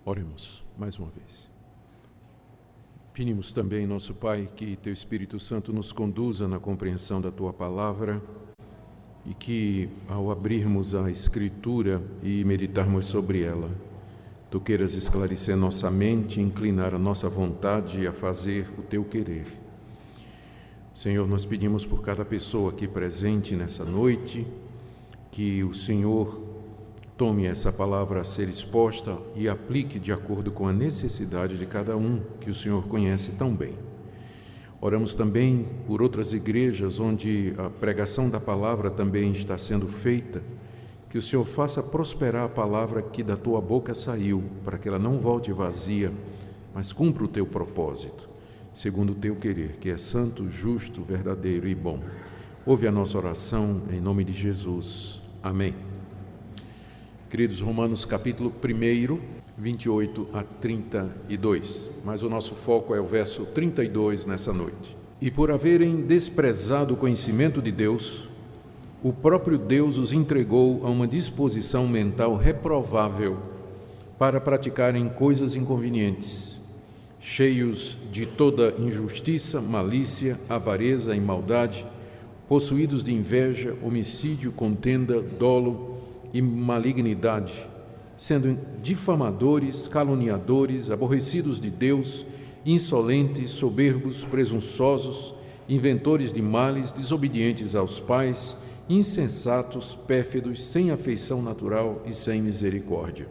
Oremos mais uma vez. Pedimos também, nosso Pai, que Teu Espírito Santo nos conduza na compreensão da Tua Palavra e que, ao abrirmos a Escritura e meditarmos sobre ela, Tu queiras esclarecer nossa mente, inclinar a nossa vontade a fazer o Teu querer. Senhor, nós pedimos por cada pessoa aqui presente nessa noite, que o Senhor tome essa palavra a ser exposta e aplique de acordo com a necessidade de cada um, que o Senhor conhece tão bem. Oramos também por outras igrejas onde a pregação da palavra também está sendo feita, que o Senhor faça prosperar a palavra que da Tua boca saiu, para que ela não volte vazia, mas cumpra o Teu propósito, segundo o Teu querer, que é santo, justo, verdadeiro e bom. Ouve a nossa oração em nome de Jesus. Amém. Queridos, Romanos capítulo 1, 28 a 32, mas o nosso foco é o verso 32 nessa noite. E por haverem desprezado o conhecimento de Deus, o próprio Deus os entregou a uma disposição mental reprovável para praticarem coisas inconvenientes, cheios de toda injustiça, malícia, avareza e maldade, possuídos de inveja, homicídio, contenda, dolo e malignidade, sendo difamadores, caluniadores, aborrecidos de Deus, insolentes, soberbos, presunçosos, inventores de males, desobedientes aos pais, insensatos, pérfidos, sem afeição natural e sem misericórdia.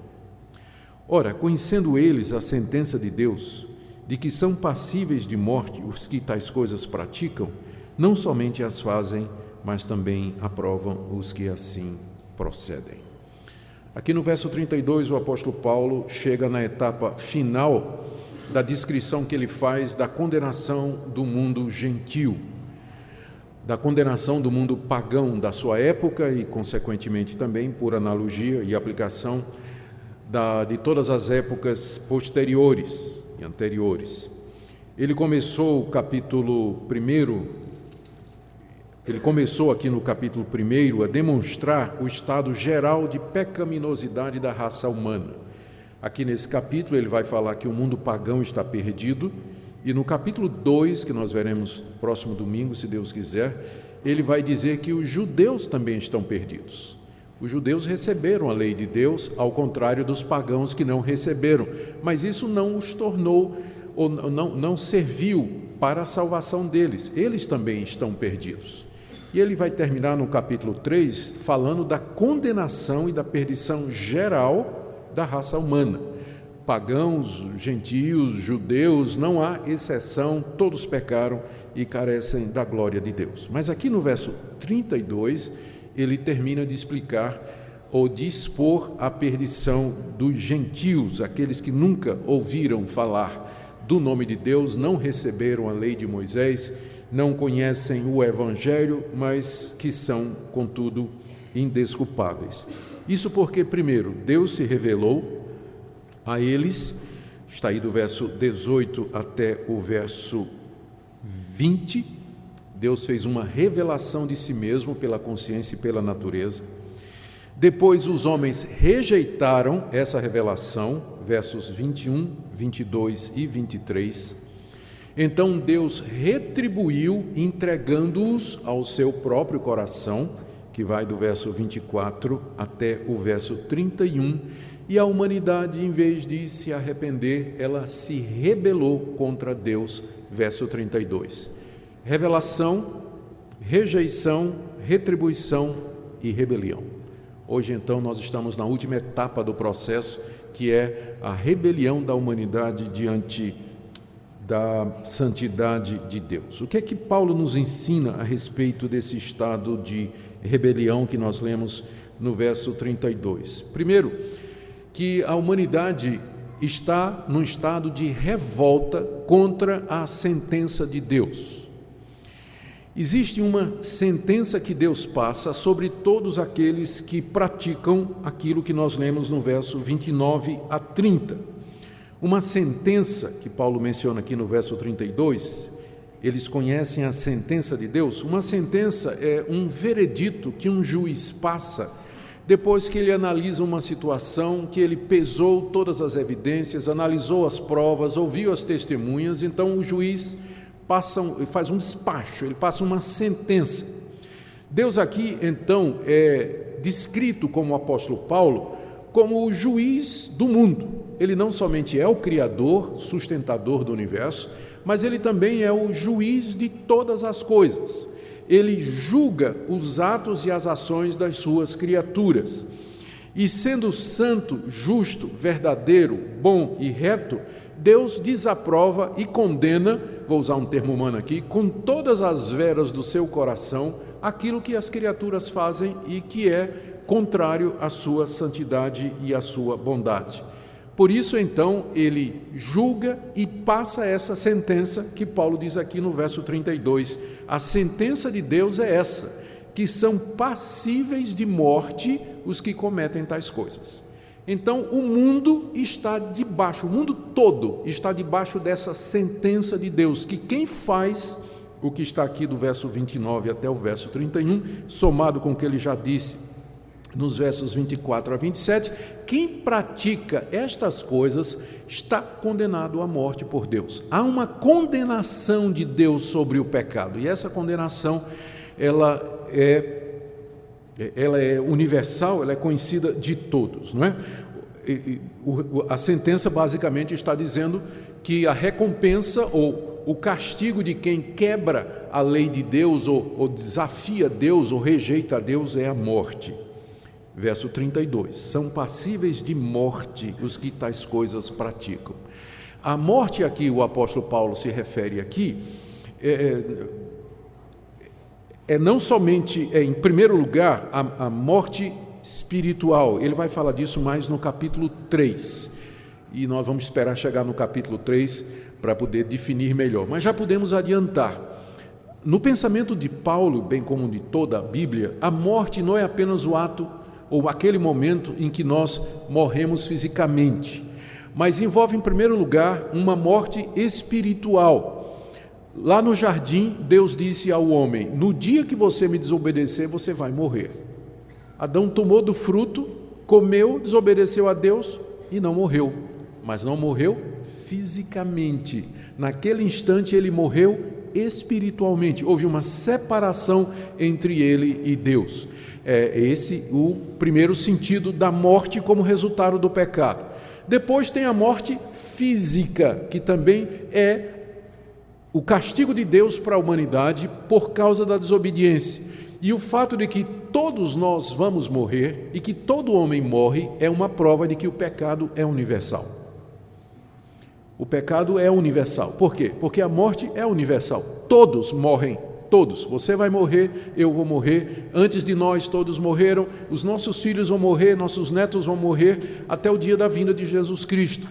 Ora, conhecendo eles a sentença de Deus, de que são passíveis de morte os que tais coisas praticam, não somente as fazem, mas também aprovam os que assim procedem. Aqui no verso 32, o apóstolo Paulo chega na etapa final da descrição que ele faz da condenação do mundo gentil, da condenação do mundo pagão da sua época e, consequentemente, também, por analogia e aplicação, de todas as épocas posteriores e anteriores. Ele começou aqui no capítulo 1 a demonstrar o estado geral de pecaminosidade da raça humana. Aqui nesse capítulo ele vai falar que o mundo pagão está perdido, e no capítulo 2, que nós veremos próximo domingo, se Deus quiser, ele vai dizer que os judeus também estão perdidos. Os judeus receberam a lei de Deus, ao contrário dos pagãos que não receberam, mas isso não os tornou, ou não serviu para a salvação deles. Eles também estão perdidos. E ele vai terminar no capítulo 3 falando da condenação e da perdição geral da raça humana. Pagãos, gentios, judeus, não há exceção, todos pecaram e carecem da glória de Deus. Mas aqui no verso 32, ele termina de explicar ou de expor a perdição dos gentios, aqueles que nunca ouviram falar do nome de Deus, não receberam a lei de Moisés, não conhecem o Evangelho, mas que são, contudo, indesculpáveis. Isso porque, primeiro, Deus se revelou a eles, está aí do verso 18 até o verso 20, Deus fez uma revelação de si mesmo pela consciência e pela natureza. Depois os homens rejeitaram essa revelação, versos 21, 22 e 23. Então Deus retribuiu, entregando-os ao seu próprio coração, que vai do verso 24 até o verso 31, e a humanidade, em vez de se arrepender, ela se rebelou contra Deus, verso 32. Revelação, rejeição, retribuição e rebelião. Hoje, então, nós estamos na última etapa do processo, que é a rebelião da humanidade diante da santidade de Deus. O que é que Paulo nos ensina a respeito desse estado de rebelião que nós lemos no verso 32? Primeiro, que a humanidade está num estado de revolta contra a sentença de Deus. Existe uma sentença que Deus passa sobre todos aqueles que praticam aquilo que nós lemos no verso 29 a 30. Uma sentença que Paulo menciona aqui no verso 32, eles conhecem a sentença de Deus. Uma sentença é um veredito que um juiz passa depois que ele analisa uma situação, que ele pesou todas as evidências, analisou as provas, ouviu as testemunhas, então o juiz faz um despacho, ele passa uma sentença. Deus aqui, então, é descrito como o apóstolo Paulo, como o juiz do mundo. Ele não somente é o criador, sustentador do universo, mas ele também é o juiz de todas as coisas. Ele julga os atos e as ações das suas criaturas. E sendo santo, justo, verdadeiro, bom e reto, Deus desaprova e condena, vou usar um termo humano aqui, com todas as veras do seu coração, aquilo que as criaturas fazem e que é contrário à sua santidade e à sua bondade. Por isso, então, ele julga e passa essa sentença que Paulo diz aqui no verso 32. A sentença de Deus é essa, que são passíveis de morte os que cometem tais coisas. Então, o mundo todo está debaixo dessa sentença de Deus, que quem faz o que está aqui do verso 29 até o verso 31, somado com o que ele já disse nos versos 24 a 27, quem pratica estas coisas está condenado à morte por Deus. Há uma condenação de Deus sobre o pecado, e essa condenação ela é universal, ela é conhecida de todos, não é? A sentença basicamente está dizendo que a recompensa ou o castigo de quem quebra a lei de Deus ou desafia Deus ou rejeita a Deus é a morte. Verso 32, são passíveis de morte os que tais coisas praticam. A morte aqui, o apóstolo Paulo se refere aqui, não somente, em primeiro lugar, a morte espiritual. Ele vai falar disso mais no capítulo 3, e nós vamos esperar chegar no capítulo 3 para poder definir melhor. Mas já podemos adiantar. No pensamento de Paulo, bem como de toda a Bíblia, a morte não é apenas o ato ou aquele momento em que nós morremos fisicamente, mas envolve, em primeiro lugar, uma morte espiritual. Lá no jardim, Deus disse ao homem: no dia que você me desobedecer, você vai morrer. Adão tomou do fruto, comeu, desobedeceu a Deus e não morreu, mas não morreu fisicamente. Naquele instante ele morreu espiritualmente, houve uma separação entre ele e Deus. É esse o primeiro sentido da morte como resultado do pecado. Depois tem a morte física, que também é o castigo de Deus para a humanidade por causa da desobediência. E o fato de que todos nós vamos morrer e que todo homem morre é uma prova de que o pecado é universal. O pecado é universal. Por quê? Porque a morte é universal. Todos morrem. Todos. Você vai morrer, eu vou morrer. Antes de nós, todos morreram. Os nossos filhos vão morrer, nossos netos vão morrer, até o dia da vinda de Jesus Cristo.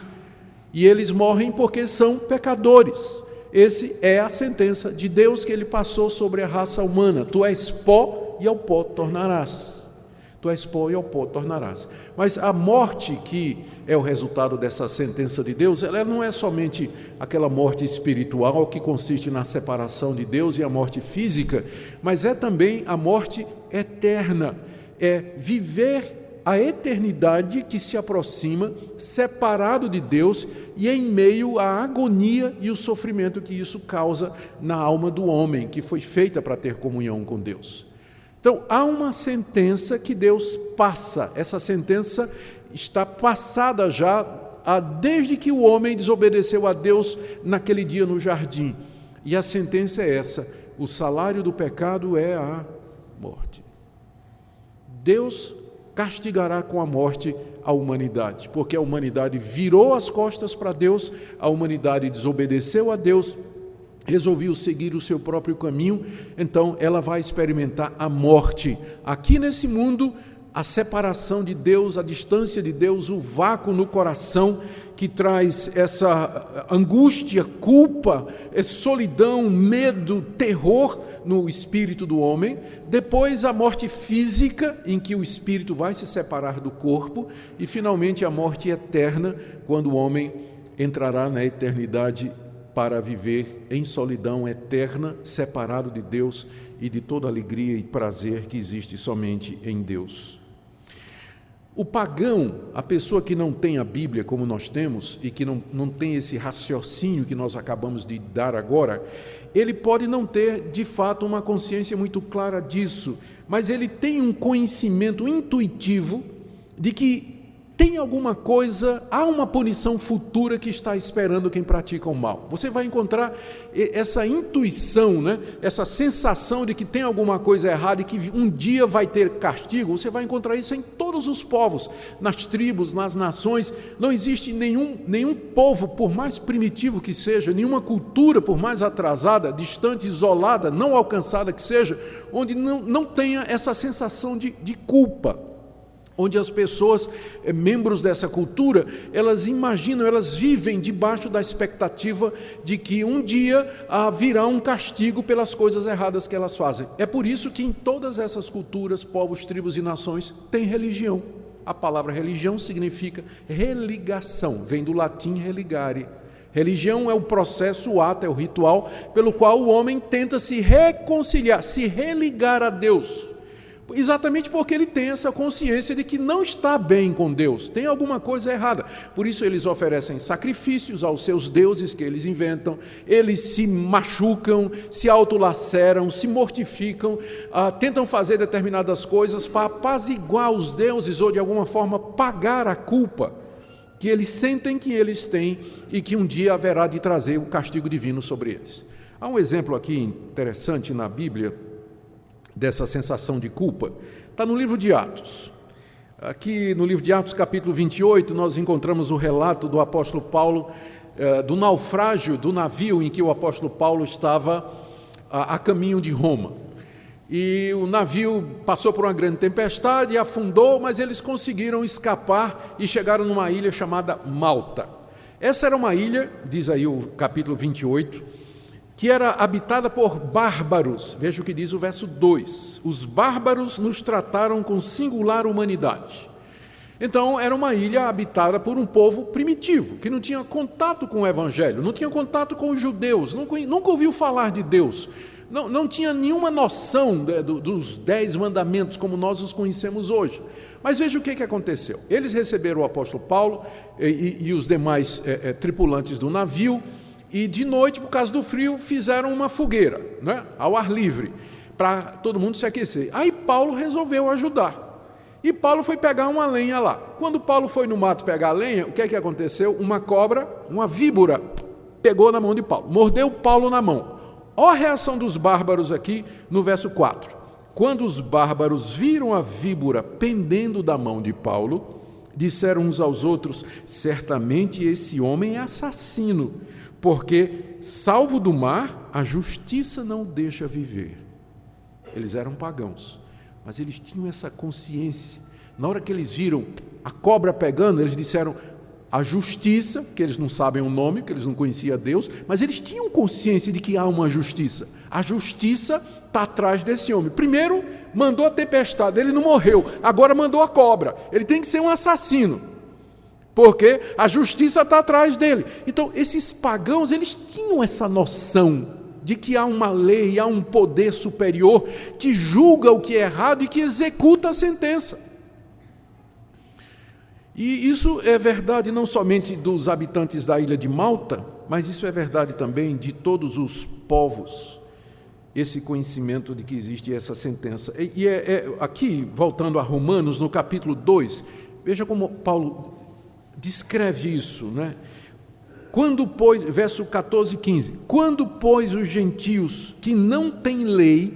E eles morrem porque são pecadores. Essa é a sentença de Deus que ele passou sobre a raça humana. Tu és pó e ao pó tornarás. Tu és pó e ao pó tornarás. Mas a morte que é o resultado dessa sentença de Deus, ela não é somente aquela morte espiritual que consiste na separação de Deus e a morte física, mas é também a morte eterna. É viver a eternidade que se aproxima, separado de Deus e em meio à agonia e o sofrimento que isso causa na alma do homem, que foi feita para ter comunhão com Deus. Então, há uma sentença que Deus passa. Essa sentença está passada já desde que o homem desobedeceu a Deus naquele dia no jardim. E a sentença é essa: o salário do pecado é a morte. Deus castigará com a morte a humanidade, porque a humanidade virou as costas para Deus, a humanidade desobedeceu a Deus, resolveu seguir o seu próprio caminho, então ela vai experimentar a morte. Aqui nesse mundo, a separação de Deus, a distância de Deus, o vácuo no coração que traz essa angústia, culpa, solidão, medo, terror no espírito do homem. Depois a morte física, em que o espírito vai se separar do corpo. E finalmente a morte eterna, quando o homem entrará na eternidade para viver em solidão eterna, separado de Deus e de toda alegria e prazer que existe somente em Deus. O pagão, a pessoa que não tem a Bíblia como nós temos e que não tem esse raciocínio que nós acabamos de dar agora, ele pode não ter, de fato, uma consciência muito clara disso, mas ele tem um conhecimento intuitivo de que tem alguma coisa, há uma punição futura que está esperando quem pratica o mal. Você vai encontrar essa intuição, né? Essa sensação de que tem alguma coisa errada e que um dia vai ter castigo. Você vai encontrar isso em todos os povos, nas tribos, nas nações. Não existe nenhum povo, por mais primitivo que seja, nenhuma cultura, por mais atrasada, distante, isolada, não alcançada que seja, onde não tenha essa sensação de culpa. Onde as pessoas, membros dessa cultura, elas imaginam, elas vivem debaixo da expectativa de que um dia virá um castigo pelas coisas erradas que elas fazem. É por isso que em todas essas culturas, povos, tribos e nações, tem religião. A palavra religião significa religação, vem do latim religare. Religião é o processo, o ato, é o ritual pelo qual o homem tenta se reconciliar, se religar a Deus. Exatamente porque ele tem essa consciência de que não está bem com Deus, tem alguma coisa errada. Por isso eles oferecem sacrifícios aos seus deuses que eles inventam, eles se machucam, se autolaceram, se mortificam, tentam fazer determinadas coisas para apaziguar os deuses ou de alguma forma pagar a culpa que eles sentem que eles têm e que um dia haverá de trazer o castigo divino sobre eles. Há um exemplo aqui interessante na Bíblia dessa sensação de culpa, está no livro de Atos. Aqui no livro de Atos, capítulo 28, nós encontramos o relato do apóstolo Paulo, do naufrágio do navio em que o apóstolo Paulo estava a caminho de Roma. E o navio passou por uma grande tempestade, afundou, mas eles conseguiram escapar e chegaram numa ilha chamada Malta. Essa era uma ilha, diz aí o capítulo 28, que era habitada por bárbaros. Veja o que diz o verso 2. Os bárbaros nos trataram com singular humanidade. Então, era uma ilha habitada por um povo primitivo, que não tinha contato com o Evangelho, não tinha contato com os judeus, nunca ouviu falar de Deus, não tinha nenhuma noção dos 10 mandamentos como nós os conhecemos hoje. Mas veja o que aconteceu. Eles receberam o apóstolo Paulo e os demais tripulantes do navio, e de noite, por causa do frio, fizeram uma fogueira, né, ao ar livre, para todo mundo se aquecer. Aí Paulo resolveu ajudar. E Paulo foi pegar uma lenha lá. Quando Paulo foi no mato pegar a lenha, o que aconteceu? Uma cobra, uma víbora, pegou na mão de Paulo, mordeu Paulo na mão. Olha a reação dos bárbaros aqui no verso 4. Quando os bárbaros viram a víbora pendendo da mão de Paulo, disseram uns aos outros: certamente esse homem é assassino, porque, salvo do mar, a justiça não o deixa viver. Eles eram pagãos, mas eles tinham essa consciência. Na hora que eles viram a cobra pegando, eles disseram: a justiça, que eles não sabem o nome, que eles não conheciam Deus, mas eles tinham consciência de que há uma justiça. A justiça está atrás desse homem. Primeiro, mandou a tempestade, ele não morreu. Agora mandou a cobra. Ele tem que ser um assassino, porque a justiça está atrás dele. Então, esses pagãos, eles tinham essa noção de que há uma lei, há um poder superior que julga o que é errado e que executa a sentença. E isso é verdade não somente dos habitantes da ilha de Malta, mas isso é verdade também de todos os povos, esse conhecimento de que existe essa sentença. E aqui, voltando a Romanos, no capítulo 2, veja como Paulo descreve isso, né? Quando, pois, verso 14 e 15, quando, pois, os gentios que não têm lei,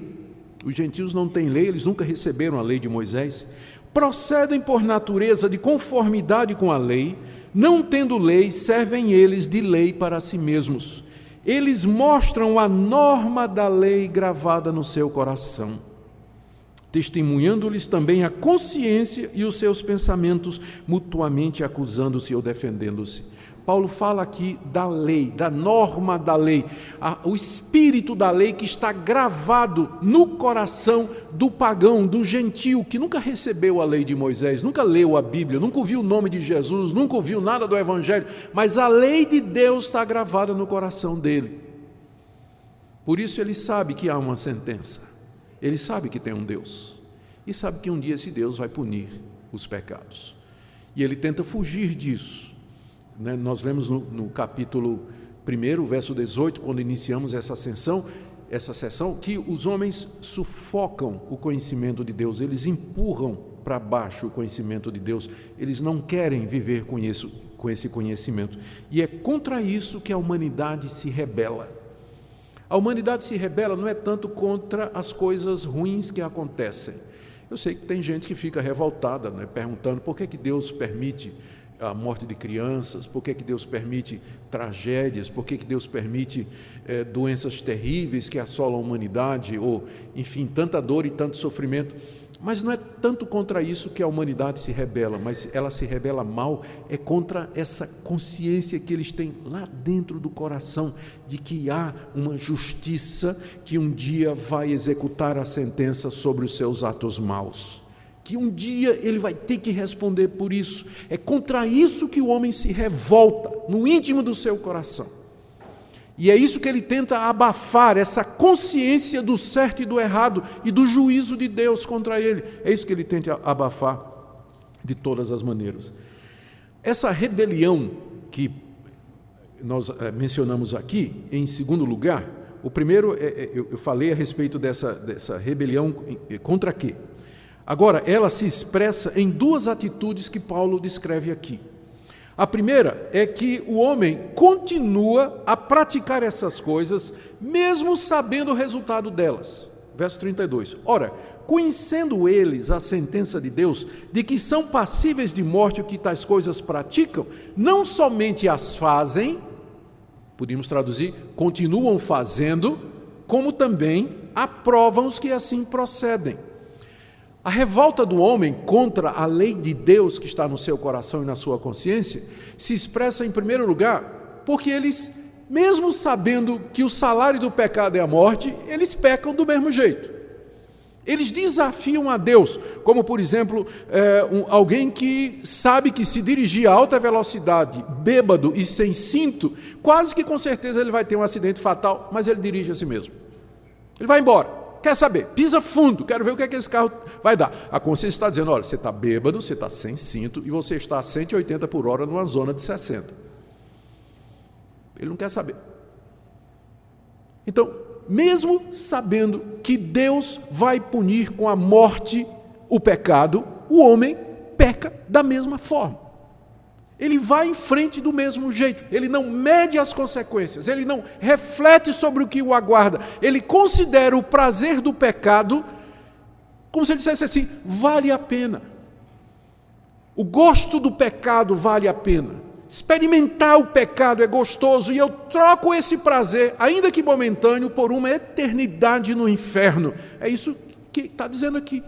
os gentios não têm lei, eles nunca receberam a lei de Moisés, procedem por natureza de conformidade com a lei, não tendo lei, servem eles de lei para si mesmos. Eles mostram a norma da lei gravada no seu coração, testemunhando-lhes também a consciência e os seus pensamentos, mutuamente acusando-se ou defendendo-se. Paulo fala aqui da lei, da norma da lei, o espírito da lei que está gravado no coração do pagão, do gentio, que nunca recebeu a lei de Moisés, nunca leu a Bíblia, nunca ouviu o nome de Jesus, nunca ouviu nada do Evangelho, mas a lei de Deus está gravada no coração dele. Por isso ele sabe que há uma sentença, ele sabe que tem um Deus, e sabe que um dia esse Deus vai punir os pecados. E ele tenta fugir disso. Nós lemos no capítulo 1, verso 18, quando iniciamos essa sessão, que os homens sufocam o conhecimento de Deus, eles empurram para baixo o conhecimento de Deus, eles não querem viver com esse conhecimento. E é contra isso que a humanidade se rebela. A humanidade se rebela não é tanto contra as coisas ruins que acontecem. Eu sei que tem gente que fica revoltada, perguntando por que Deus permite a morte de crianças, por que Deus permite tragédias, por que Deus permite doenças terríveis que assolam a humanidade, ou, enfim, tanta dor e tanto sofrimento. Mas não é tanto contra isso que a humanidade se rebela, mas ela se rebela mal, é contra essa consciência que eles têm lá dentro do coração, de que há uma justiça que um dia vai executar a sentença sobre os seus atos maus. Que um dia ele vai ter que responder por isso. É contra isso que o homem se revolta, no íntimo do seu coração. E é isso que ele tenta abafar, essa consciência do certo e do errado e do juízo de Deus contra ele. É isso que ele tenta abafar de todas as maneiras. Essa rebelião que nós mencionamos aqui, em segundo lugar, o primeiro, eu falei a respeito dessa rebelião contra quê? Agora, ela se expressa em duas atitudes que Paulo descreve aqui. A primeira é que o homem continua a praticar essas coisas, mesmo sabendo o resultado delas. Verso 32. Ora, conhecendo eles a sentença de Deus, de que são passíveis de morte o que tais coisas praticam, não somente as fazem, podemos traduzir, continuam fazendo, como também aprovam os que assim procedem. A revolta do homem contra a lei de Deus que está no seu coração e na sua consciência se expressa, em primeiro lugar, porque eles, mesmo sabendo que o salário do pecado é a morte, eles pecam do mesmo jeito. Eles desafiam a Deus, como, por exemplo, alguém que sabe que se dirigir a alta velocidade, bêbado e sem cinto, quase que com certeza ele vai ter um acidente fatal, mas ele dirige a si mesmo. Ele vai embora. Quer saber? Pisa fundo, quero ver o que é que esse carro vai dar. A consciência está dizendo, olha, você está bêbado, você está sem cinto e você está a 180 por hora numa zona de 60. Ele não quer saber. Então, mesmo sabendo que Deus vai punir com a morte o pecado, o homem peca da mesma forma. Ele vai em frente do mesmo jeito, ele não mede as consequências, ele não reflete sobre o que o aguarda, ele considera o prazer do pecado como se ele dissesse assim, vale a pena. O gosto do pecado vale a pena. Experimentar o pecado é gostoso e eu troco esse prazer, ainda que momentâneo, por uma eternidade no inferno. É isso que está dizendo aqui.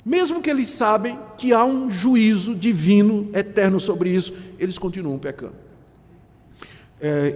Mesmo que eles sabem que há um juízo divino eterno sobre isso, eles continuam pecando.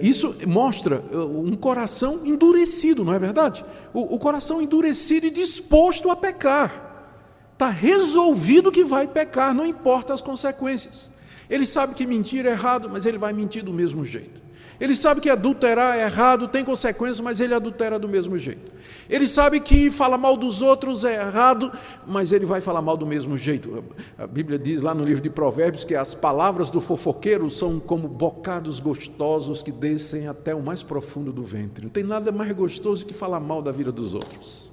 Isso mostra um coração endurecido, não é verdade? O coração endurecido e disposto a pecar. Está resolvido que vai pecar, não importa as consequências. Ele sabe que mentir é errado, mas ele vai mentir do mesmo jeito. Ele sabe que adulterar é errado, tem consequências, mas ele adultera do mesmo jeito. Ele sabe que falar mal dos outros é errado, mas ele vai falar mal do mesmo jeito. A Bíblia diz lá no livro de Provérbios que as palavras do fofoqueiro são como bocados gostosos que descem até o mais profundo do ventre. Não tem nada mais gostoso que falar mal da vida dos outros.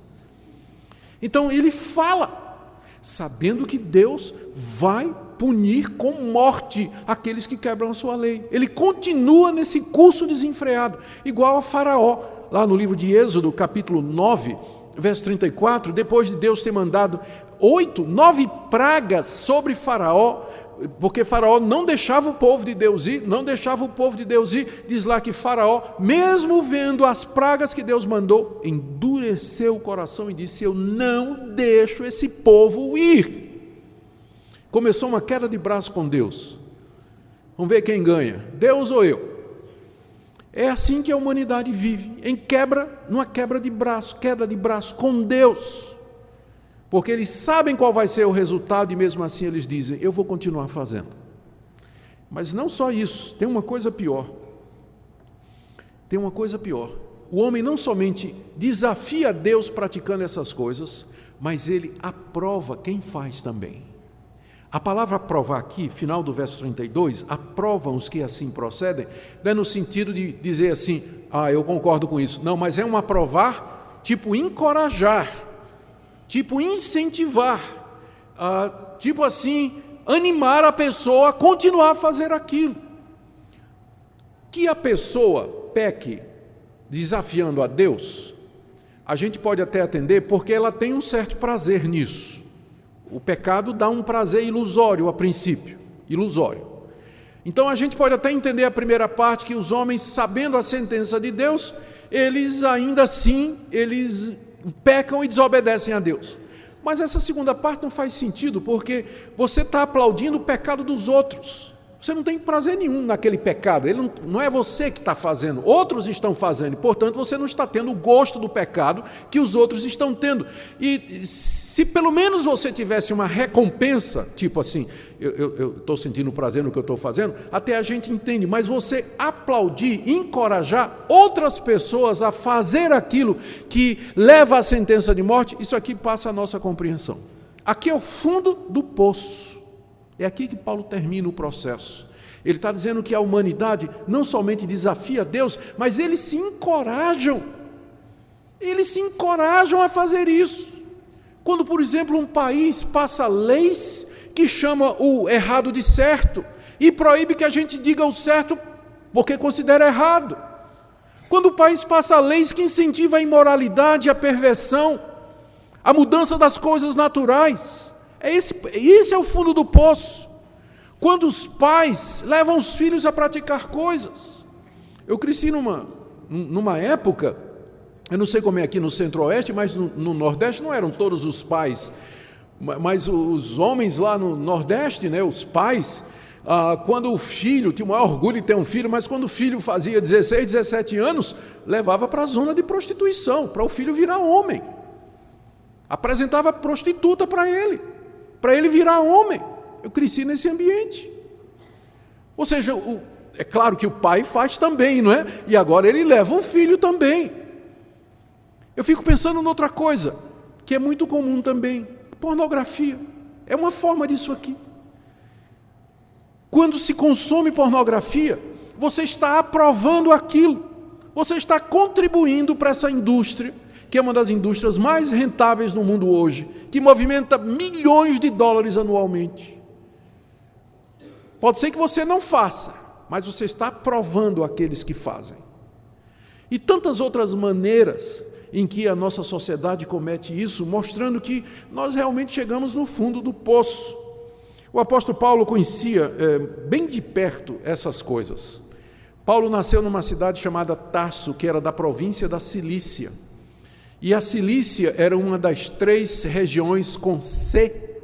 Então ele fala, sabendo que Deus vai punir com morte aqueles que quebram a sua lei. Ele continua nesse curso desenfreado, igual a Faraó. Lá no livro de Êxodo, capítulo 9, verso 34, depois de Deus ter mandado 9 pragas sobre Faraó, porque Faraó não deixava o povo de Deus ir, diz lá que Faraó, mesmo vendo as pragas que Deus mandou, endureceu o coração e disse, eu não deixo esse povo ir. Começou uma queda de braço com Deus. Vamos ver quem ganha, Deus ou eu? É assim que a humanidade vive, numa queda de braço com Deus. Porque eles sabem qual vai ser o resultado e mesmo assim eles dizem, eu vou continuar fazendo. Mas não só isso, tem uma coisa pior. O homem não somente desafia Deus praticando essas coisas, mas ele aprova quem faz também. A palavra aprovar aqui, final do verso 32, aprovam os que assim procedem, não é no sentido de dizer assim, eu concordo com isso. Não, mas é um aprovar, tipo encorajar, tipo incentivar, tipo assim, animar a pessoa a continuar a fazer aquilo. Que a pessoa peque desafiando a Deus, a gente pode até atender porque ela tem um certo prazer nisso. O pecado dá um prazer ilusório a princípio, ilusório. Então a gente pode até entender a primeira parte, que os homens, sabendo a sentença de Deus, eles ainda assim, eles pecam e desobedecem a Deus. Mas essa segunda parte não faz sentido, porque você está aplaudindo o pecado dos outros. Você não tem prazer nenhum naquele pecado, ele não é você que está fazendo, outros estão fazendo, portanto você não está tendo o gosto do pecado que os outros estão tendo. E se pelo menos você tivesse uma recompensa, tipo assim, eu estou sentindo prazer no que eu estou fazendo, até a gente entende, mas você aplaudir, encorajar outras pessoas a fazer aquilo que leva à sentença de morte, isso aqui passa a nossa compreensão. Aqui é o fundo do poço. É aqui que Paulo termina o processo. Ele está dizendo que a humanidade não somente desafia Deus, mas eles se encorajam. Eles se encorajam a fazer isso. Quando, por exemplo, um país passa leis que chama o errado de certo e proíbe que a gente diga o certo porque considera errado. Quando o país passa leis que incentivam a imoralidade, a perversão, a mudança das coisas naturais. Esse é o fundo do poço. Quando os pais levam os filhos a praticar coisas. Eu cresci numa época, eu não sei como é aqui no Centro-Oeste, mas no Nordeste não eram todos os pais, mas os homens lá no Nordeste, né, os pais, quando o filho, tinha o maior orgulho de ter um filho, mas quando o filho fazia 16, 17 anos, levava para a zona de prostituição, para o filho virar homem. Apresentava prostituta para ele virar homem. Eu cresci nesse ambiente. Ou seja, é claro que o pai faz também, não é? E agora ele leva o filho também. Eu fico pensando noutra coisa, que é muito comum também, pornografia. É uma forma disso aqui. Quando se consome pornografia, você está aprovando aquilo, você está contribuindo para essa indústria, que é uma das indústrias mais rentáveis no mundo hoje, que movimenta milhões de dólares anualmente. Pode ser que você não faça, mas você está aprovando aqueles que fazem. E tantas outras maneiras em que a nossa sociedade comete isso, mostrando que nós realmente chegamos no fundo do poço. O apóstolo Paulo conhecia bem de perto essas coisas. Paulo nasceu numa cidade chamada Tarso, que era da província da Cilícia. E a Cilícia era uma das 3 regiões com C,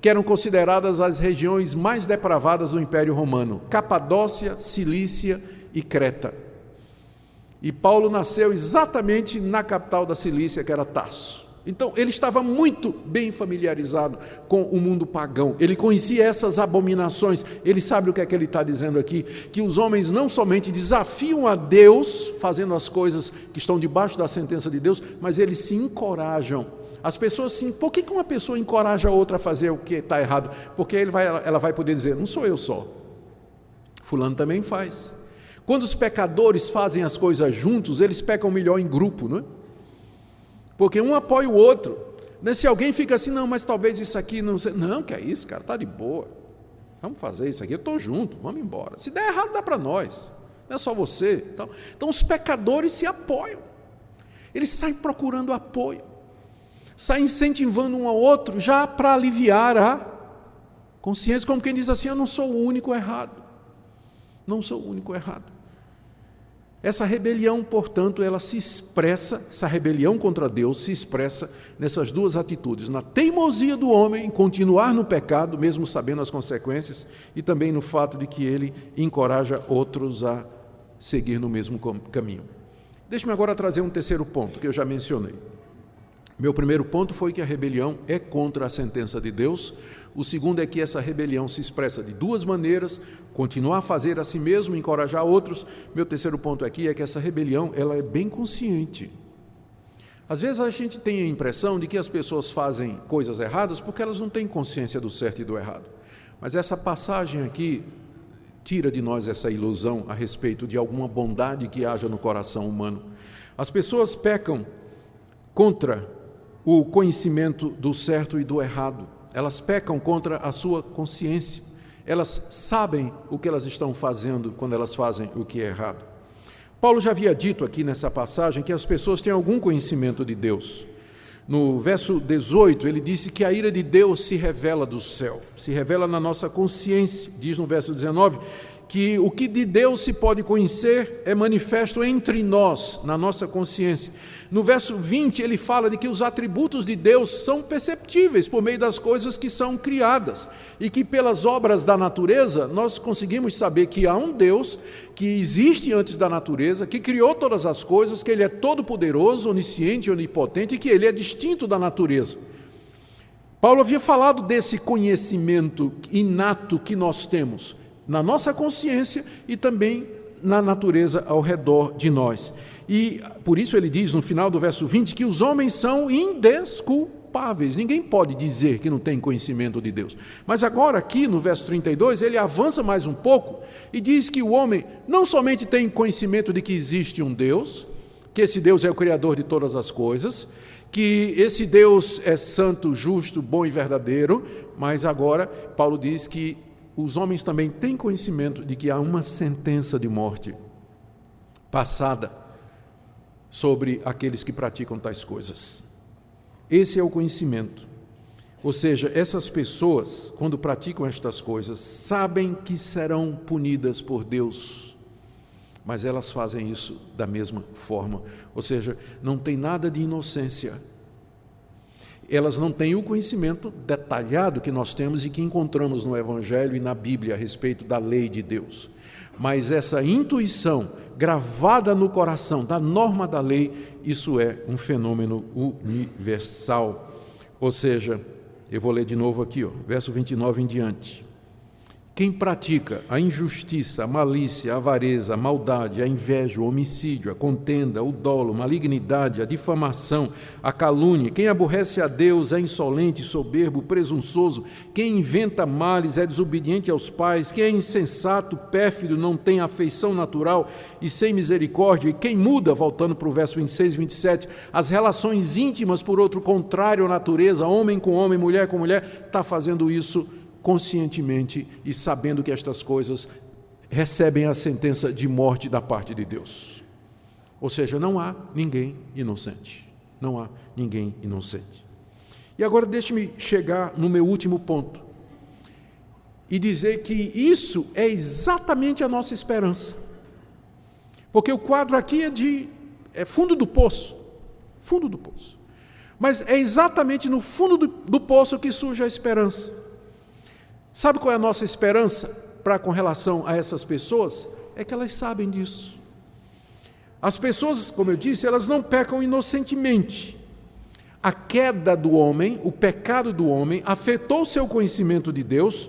que eram consideradas as regiões mais depravadas do Império Romano: Capadócia, Cilícia e Creta. E Paulo nasceu exatamente na capital da Cilícia, que era Tarso. Então, ele estava muito bem familiarizado com o mundo pagão. Ele conhecia essas abominações. Ele sabe o que é que ele está dizendo aqui, que os homens não somente desafiam a Deus, fazendo as coisas que estão debaixo da sentença de Deus, mas eles se encorajam. As pessoas sim, por que uma pessoa encoraja a outra a fazer o que está errado? Porque ela vai poder dizer, não sou eu só, fulano também faz. Quando os pecadores fazem as coisas juntos, eles pecam melhor em grupo, não é? Porque um apoia o outro. Se alguém fica assim, não, mas talvez isso aqui não seja. Não, que é isso, cara, está de boa. Vamos fazer isso aqui, eu estou junto, vamos embora. Se der errado, dá para nós. Não é só você. Então os pecadores se apoiam. Eles saem procurando apoio. Saem incentivando um ao outro, já para aliviar a consciência, como quem diz assim, eu não sou o único errado. Não sou o único errado. Essa rebelião, portanto, ela se expressa, essa rebelião contra Deus se expressa nessas 2 atitudes, na teimosia do homem em continuar no pecado, mesmo sabendo as consequências, e também no fato de que ele encoraja outros a seguir no mesmo caminho. Deixe-me agora trazer um terceiro ponto, que eu já mencionei. Meu primeiro ponto foi que a rebelião é contra a sentença de Deus. O segundo é que essa rebelião se expressa de 2 maneiras: continuar a fazer a si mesmo, encorajar outros. Meu terceiro ponto aqui é que essa rebelião ela é bem consciente. Às vezes a gente tem a impressão de que as pessoas fazem coisas erradas porque elas não têm consciência do certo e do errado. Mas essa passagem aqui tira de nós essa ilusão a respeito de alguma bondade que haja no coração humano. As pessoas pecam contra o conhecimento do certo e do errado. Elas pecam contra a sua consciência. Elas sabem o que elas estão fazendo quando elas fazem o que é errado. Paulo já havia dito aqui nessa passagem que as pessoas têm algum conhecimento de Deus. No verso 18, ele disse que a ira de Deus se revela do céu, se revela na nossa consciência. Diz no verso 19 que o que de Deus se pode conhecer é manifesto entre nós, na nossa consciência. No verso 20, ele fala de que os atributos de Deus são perceptíveis por meio das coisas que são criadas e que pelas obras da natureza nós conseguimos saber que há um Deus que existe antes da natureza, que criou todas as coisas, que Ele é todo-poderoso, onisciente, onipotente e que Ele é distinto da natureza. Paulo havia falado desse conhecimento inato que nós temos na nossa consciência e também na natureza ao redor de nós. E por isso ele diz no final do verso 20 que os homens são indesculpáveis. Ninguém pode dizer que não tem conhecimento de Deus. Mas agora aqui no verso 32 ele avança mais um pouco e diz que o homem não somente tem conhecimento de que existe um Deus, que esse Deus é o Criador de todas as coisas, que esse Deus é santo, justo, bom e verdadeiro, mas agora Paulo diz que os homens também têm conhecimento de que há uma sentença de morte passada sobre aqueles que praticam tais coisas. Esse é o conhecimento. Ou seja, essas pessoas, quando praticam estas coisas, sabem que serão punidas por Deus, mas elas fazem isso da mesma forma. Ou seja, não tem nada de inocência. Elas não têm o conhecimento detalhado que nós temos e que encontramos no Evangelho e na Bíblia a respeito da lei de Deus. Mas essa intuição gravada no coração da norma da lei, isso é um fenômeno universal. Ou seja, eu vou ler de novo aqui, verso 29 em diante. Quem pratica a injustiça, a malícia, a avareza, a maldade, a inveja, o homicídio, a contenda, o dolo, a malignidade, a difamação, a calúnia, quem aborrece a Deus é insolente, soberbo, presunçoso, quem inventa males é desobediente aos pais, quem é insensato, pérfido, não tem afeição natural e sem misericórdia, e quem muda, voltando para o verso 26 e 27, as relações íntimas por outro contrário à natureza, homem com homem, mulher com mulher, está fazendo isso conscientemente e sabendo que estas coisas recebem a sentença de morte da parte de Deus. Ou seja, não há ninguém inocente. Não há ninguém inocente. E agora deixe-me chegar no meu último ponto e dizer que isso é exatamente a nossa esperança. Porque o quadro aqui é fundo do poço. Fundo do poço. Mas é exatamente no fundo do poço que surge a esperança. Sabe qual é a nossa esperança com relação a essas pessoas? É que elas sabem disso. As pessoas, como eu disse, elas não pecam inocentemente. A queda do homem, o pecado do homem, afetou o seu conhecimento de Deus,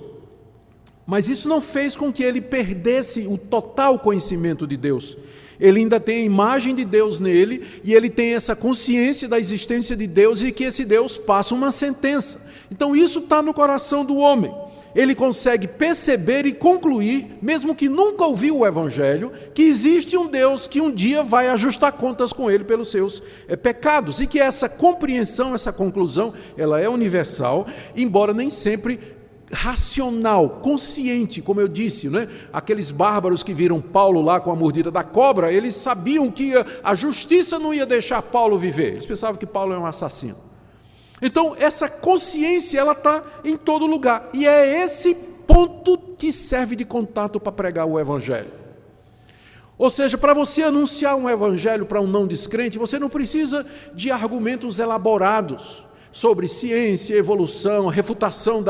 mas isso não fez com que ele perdesse o total conhecimento de Deus. Ele ainda tem a imagem de Deus nele e ele tem essa consciência da existência de Deus e que esse Deus passa uma sentença. Então isso está no coração do homem. Ele consegue perceber e concluir, mesmo que nunca ouviu o Evangelho, que existe um Deus que um dia vai ajustar contas com ele pelos seus pecados. E que essa compreensão, essa conclusão, ela é universal, embora nem sempre racional, consciente, como eu disse, né? Aqueles bárbaros que viram Paulo lá com a mordida da cobra, eles sabiam que a justiça não ia deixar Paulo viver. Eles pensavam que Paulo é um assassino. Então, essa consciência, ela está em todo lugar. E é esse ponto que serve de contato para pregar o Evangelho. Ou seja, para você anunciar um Evangelho para um não descrente, você não precisa de argumentos elaborados sobre ciência, evolução, refutação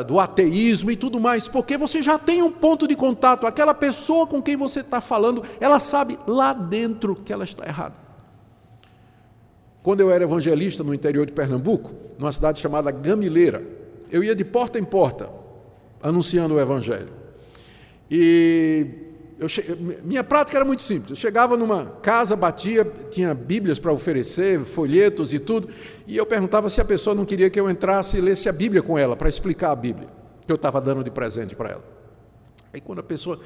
do ateísmo e tudo mais, porque você já tem um ponto de contato. Aquela pessoa com quem você está falando, ela sabe lá dentro que ela está errada. Quando eu era evangelista no interior de Pernambuco, numa cidade chamada Gamileira, eu ia de porta em porta, anunciando o Evangelho. E Minha prática era muito simples. Eu chegava numa casa, batia, tinha bíblias para oferecer, folhetos e tudo, e eu perguntava se a pessoa não queria que eu entrasse e lesse a Bíblia com ela, para explicar a Bíblia, que eu estava dando de presente para ela. Aí quando a pessoa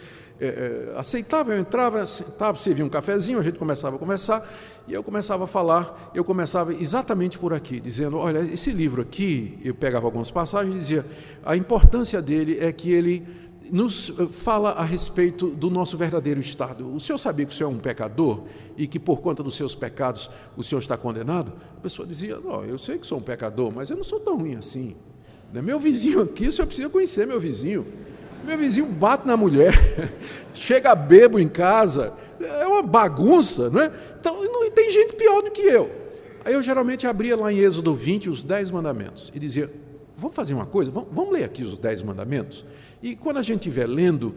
aceitava, eu entrava, sentava, servia um cafezinho, a gente começava a conversar, e eu começava a falar, eu começava exatamente por aqui, dizendo, olha, esse livro aqui, eu pegava algumas passagens e dizia, a importância dele é que ele nos fala a respeito do nosso verdadeiro estado. O senhor sabia que o senhor é um pecador e que por conta dos seus pecados o senhor está condenado? A pessoa dizia, não, eu sei que sou um pecador, mas eu não sou tão ruim assim. Meu vizinho aqui, o senhor precisa conhecer meu vizinho. Meu vizinho bate na mulher, chega bêbado em casa, é uma bagunça, não é? Então, não tem gente pior do que eu. Aí eu geralmente abria lá em Êxodo 20 os 10 mandamentos e dizia, vamos fazer uma coisa, vamos ler aqui os 10 mandamentos? E quando a gente estiver lendo,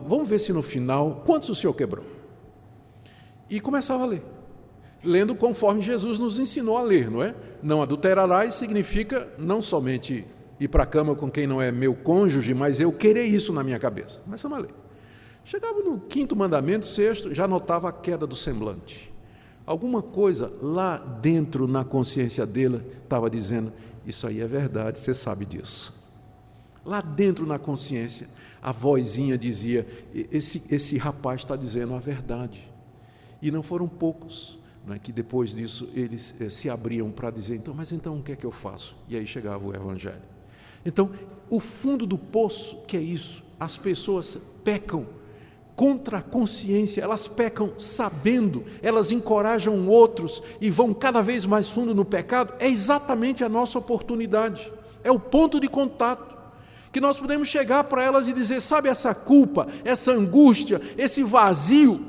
vamos ver se no final, quantos o senhor quebrou? E começava a ler, lendo conforme Jesus nos ensinou a ler, não é? Não adulterarás significa não somente ir para a cama com quem não é meu cônjuge, mas eu querer isso na minha cabeça. Começamos a ler. Chegava no 5º mandamento, 6º, já notava a queda do semblante. Alguma coisa lá dentro, na consciência dele, estava dizendo, isso aí é verdade, você sabe disso. Lá dentro na consciência, a vozinha dizia, esse rapaz está dizendo a verdade. E não foram poucos, não é, que depois disso eles se abriam para dizer, mas então o que é que eu faço? E aí chegava o Evangelho. Então, o fundo do poço, que é isso, as pessoas pecam contra a consciência, elas pecam sabendo, elas encorajam outros e vão cada vez mais fundo no pecado, é exatamente a nossa oportunidade, é o ponto de contato, que nós podemos chegar para elas e dizer, sabe essa culpa, essa angústia, esse vazio,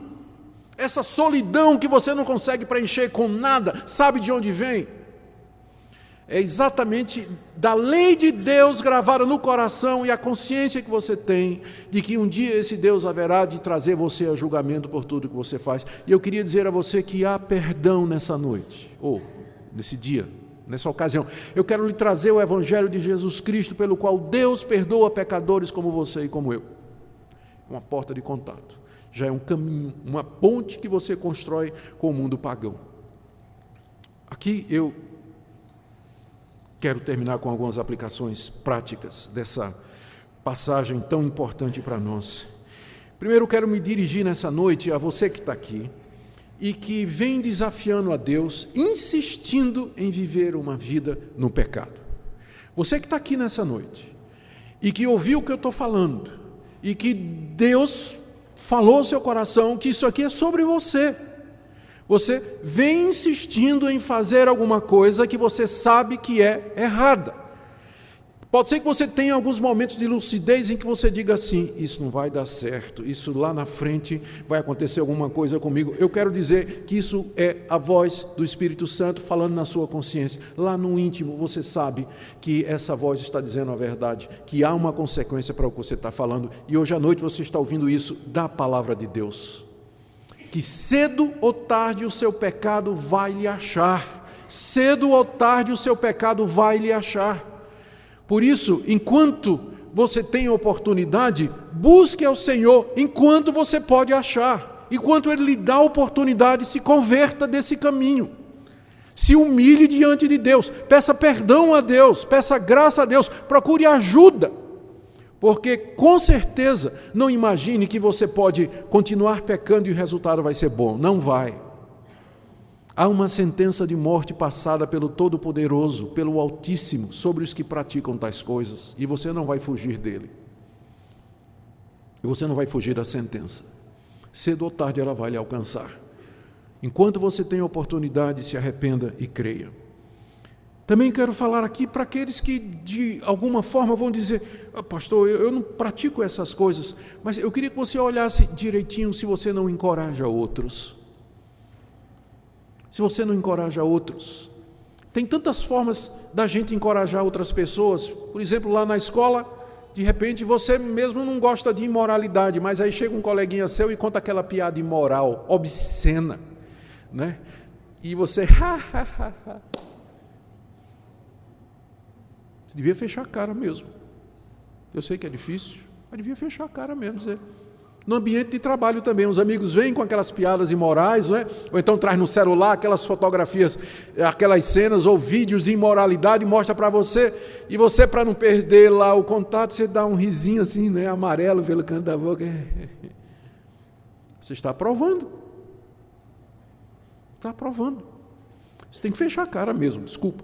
essa solidão que você não consegue preencher com nada, sabe de onde vem? É exatamente da lei de Deus gravada no coração e a consciência que você tem de que um dia esse Deus haverá de trazer você a julgamento por tudo que você faz. E eu queria dizer a você que há perdão nessa noite, ou nesse dia, nessa ocasião. Eu quero lhe trazer o Evangelho de Jesus Cristo, pelo qual Deus perdoa pecadores como você e como eu. Uma porta de contato. Já é um caminho, uma ponte que você constrói com o mundo pagão. Aqui eu quero terminar com algumas aplicações práticas dessa passagem tão importante para nós. Primeiro, quero me dirigir nessa noite a você que está aqui e que vem desafiando a Deus, insistindo em viver uma vida no pecado. Você que está aqui nessa noite e que ouviu o que eu estou falando e que Deus falou ao seu coração que isso aqui é sobre você. Você vem insistindo em fazer alguma coisa que você sabe que é errada. Pode ser que você tenha alguns momentos de lucidez em que você diga assim, isso não vai dar certo, isso lá na frente vai acontecer alguma coisa comigo. Eu quero dizer que isso é a voz do Espírito Santo falando na sua consciência. Lá no íntimo você sabe que essa voz está dizendo a verdade, que há uma consequência para o que você está falando. E hoje à noite você está ouvindo isso da palavra de Deus. Que cedo ou tarde o seu pecado vai lhe achar. Cedo ou tarde o seu pecado vai lhe achar. Por isso, enquanto você tem a oportunidade, busque ao Senhor enquanto você pode achar. Enquanto Ele lhe dá a oportunidade, se converta desse caminho. Se humilhe diante de Deus, peça perdão a Deus, peça graça a Deus, procure ajuda. Porque, com certeza, não imagine que você pode continuar pecando e o resultado vai ser bom. Não vai. Há uma sentença de morte passada pelo Todo-Poderoso, pelo Altíssimo, sobre os que praticam tais coisas, e você não vai fugir dele. E você não vai fugir da sentença. Cedo ou tarde ela vai lhe alcançar. Enquanto você tem a oportunidade, se arrependa e creia. Também quero falar aqui para aqueles que, de alguma forma, vão dizer, pastor, eu não pratico essas coisas, mas eu queria que você olhasse direitinho se você não encoraja outros. Se você não encoraja outros. Tem tantas formas da gente encorajar outras pessoas. Por exemplo, lá na escola, de repente você mesmo não gosta de imoralidade, mas aí chega um coleguinha seu e conta aquela piada imoral, obscena, né? E você, Você devia fechar a cara mesmo. Eu sei que é difícil, mas devia fechar a cara mesmo. Dizer, no ambiente de trabalho também. Os amigos vêm com aquelas piadas imorais, não é? Ou então traz no celular aquelas fotografias, aquelas cenas ou vídeos de imoralidade e mostra para você, e você, para não perder lá o contato, você dá um risinho assim, né, amarelo pelo canto da boca. Você está aprovando. Está aprovando. Você tem que fechar a cara mesmo, desculpa.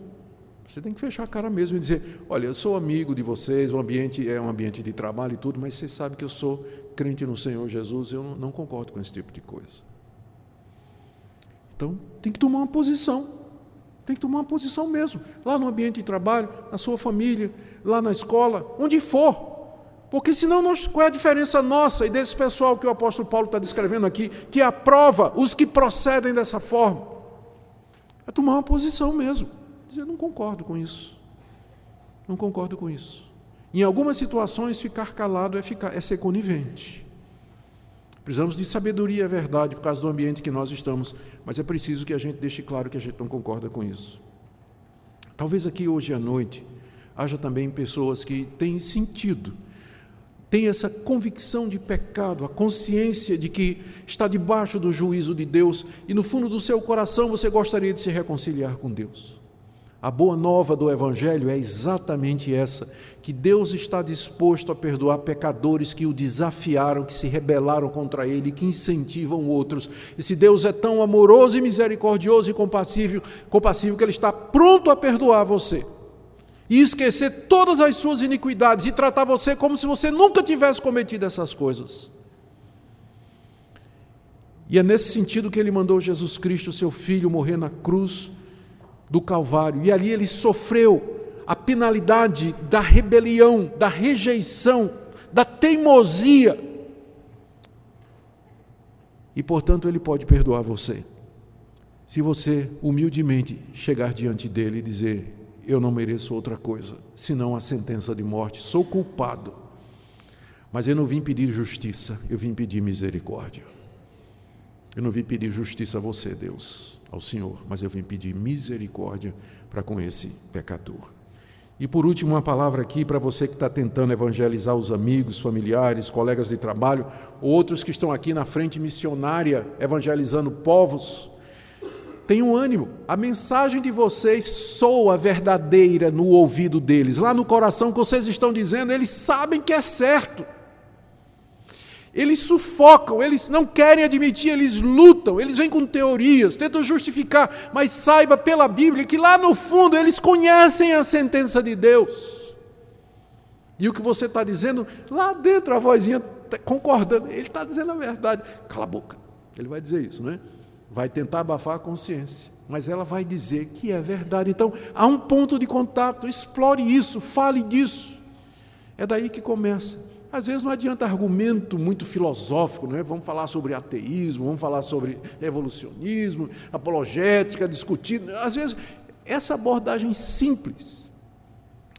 Você tem que fechar a cara mesmo e dizer, olha, eu sou amigo de vocês, o ambiente é um ambiente de trabalho e tudo, mas vocês sabem que eu sou crente no Senhor Jesus, eu não concordo com esse tipo de coisa. Então, tem que tomar uma posição. Tem que tomar uma posição mesmo. Lá no ambiente de trabalho, na sua família, lá na escola, onde for. Porque senão, qual é a diferença nossa e desse pessoal que o apóstolo Paulo está descrevendo aqui, que aprova os que procedem dessa forma? É tomar uma posição mesmo. Dizer, eu não concordo com isso. Não concordo com isso. Em algumas situações, ficar calado é ser conivente. Precisamos de sabedoria, é verdade, por causa do ambiente que nós estamos, mas é preciso que a gente deixe claro que a gente não concorda com isso. Talvez aqui hoje à noite haja também pessoas que têm sentido, têm essa convicção de pecado, a consciência de que está debaixo do juízo de Deus e no fundo do seu coração você gostaria de se reconciliar com Deus. A boa nova do Evangelho é exatamente essa, que Deus está disposto a perdoar pecadores que o desafiaram, que se rebelaram contra Ele, que incentivam outros. E se Deus é tão amoroso e misericordioso e compassivo que Ele está pronto a perdoar você e esquecer todas as suas iniquidades e tratar você como se você nunca tivesse cometido essas coisas. E é nesse sentido que Ele mandou Jesus Cristo, seu Filho, morrer na cruz do Calvário, e ali Ele sofreu a penalidade da rebelião, da rejeição, da teimosia, e portanto Ele pode perdoar você, se você humildemente chegar diante dEle e dizer, eu não mereço outra coisa, senão a sentença de morte, sou culpado, mas eu não vim pedir justiça, eu vim pedir misericórdia. Eu não vim pedir justiça a você, Deus, ao Senhor, mas eu vim pedir misericórdia para com esse pecador. E por último, uma palavra aqui para você que está tentando evangelizar os amigos, familiares, colegas de trabalho, outros que estão aqui na frente missionária, evangelizando povos. Tenham ânimo, a mensagem de vocês soa verdadeira no ouvido deles, lá no coração que vocês estão dizendo, eles sabem que é certo. Eles sufocam, eles não querem admitir, eles lutam, eles vêm com teorias, tentam justificar, mas saiba pela Bíblia que lá no fundo eles conhecem a sentença de Deus. E o que você está dizendo, lá dentro a vozinha concordando, ele está dizendo a verdade. Cala a boca, ele vai dizer isso, não é? Vai tentar abafar a consciência, mas ela vai dizer que é verdade. Então, há um ponto de contato, explore isso, fale disso. É daí que começa. Às vezes não adianta argumento muito filosófico, não é? Vamos falar sobre ateísmo, vamos falar sobre evolucionismo, apologética, discutir. Às vezes, essa abordagem simples,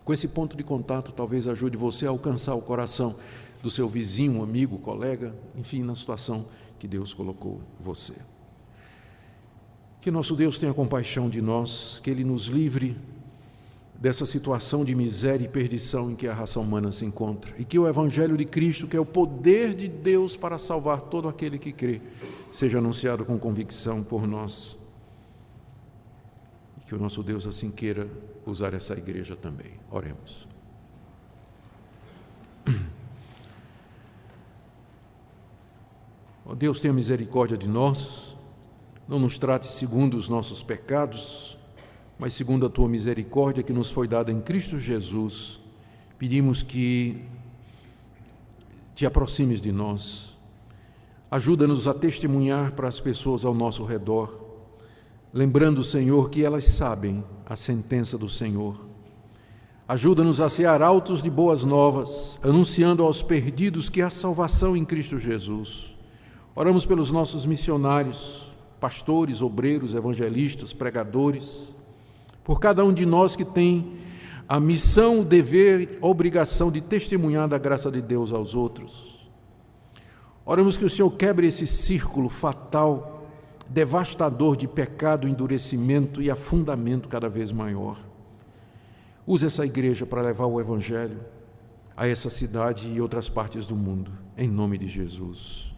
com esse ponto de contato, talvez ajude você a alcançar o coração do seu vizinho, amigo, colega, enfim, na situação que Deus colocou você. Que nosso Deus tenha compaixão de nós, que Ele nos livre dessa situação de miséria e perdição em que a raça humana se encontra, e que o Evangelho de Cristo, que é o poder de Deus para salvar todo aquele que crê, seja anunciado com convicção por nós, e que o nosso Deus assim queira usar essa igreja também. Oremos. Ó Deus, tenha misericórdia de nós, não nos trate segundo os nossos pecados, mas segundo a Tua misericórdia que nos foi dada em Cristo Jesus, pedimos que Te aproximes de nós, ajuda-nos a testemunhar para as pessoas ao nosso redor, lembrando, Senhor, que elas sabem a sentença do Senhor. Ajuda-nos a ser arautos de boas novas, anunciando aos perdidos que há salvação em Cristo Jesus. Oramos pelos nossos missionários, pastores, obreiros, evangelistas, pregadores, por cada um de nós que tem a missão, o dever, a obrigação de testemunhar da graça de Deus aos outros. Oramos que o Senhor quebre esse círculo fatal, devastador de pecado, endurecimento e afundamento cada vez maior. Use essa igreja para levar o Evangelho a essa cidade e outras partes do mundo, em nome de Jesus.